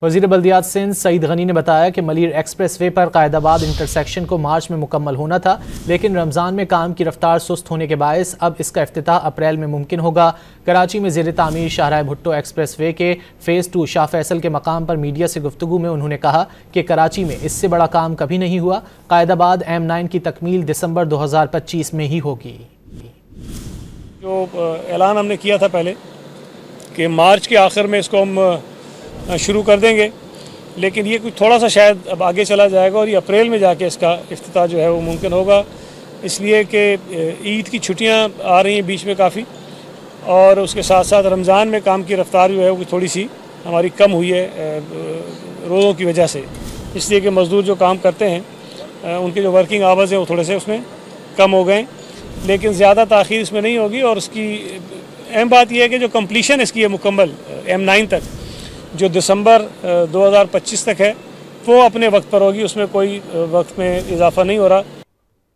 वज़ीर बल्दियात सिंध सईद गनी ने बताया कि मलीर एक्सप्रेस वे पर कायदाबाद इंटरसेक्शन को मार्च में मुकम्मल होना था, लेकिन रमज़ान में काम की रफ्तार सुस्त होने के बायस अब इसका इफ्तिताह अप्रैल में मुमकिन होगा। कराची में ज़ेर तामीर शाहराह भुट्टो एक्सप्रेस वे के फ़ेज़ 2 शाह फैसल के मकाम पर मीडिया से गुफ्तगू में उन्होंने कहा कि कराची में इससे बड़ा काम कभी नहीं हुआ। कायदाबाद M9 की तकमील दिसंबर 2025 में ही होगी। जो ऐलान हमने किया था पहले कि मार्च के आखिर में इसको हम शुरू कर देंगे, लेकिन ये कुछ थोड़ा सा शायद अब आगे चला जाएगा और ये अप्रैल में जाके इसका इफ्तिताह जो है वो मुमकिन होगा, इसलिए कि ईद की छुट्टियां आ रही हैं बीच में काफ़ी, और उसके साथ साथ रमज़ान में काम की रफ्तार जो है वो थोड़ी सी हमारी कम हुई है रोज़ों की वजह से, इसलिए कि मज़दूर जो काम करते हैं उनके जो वर्किंग आवर्स हैं वो थोड़े से उसमें कम हो गए, लेकिन ज़्यादा ताख़ीर इसमें नहीं होगी। और उसकी अहम बात यह है कि जो कम्प्लीशन इसकी है मुकम्मल M9 तक, जो दिसंबर 2025 तक है, वो अपने वक्त पर होगी, उसमें कोई वक्त में इजाफा नहीं हो रहा।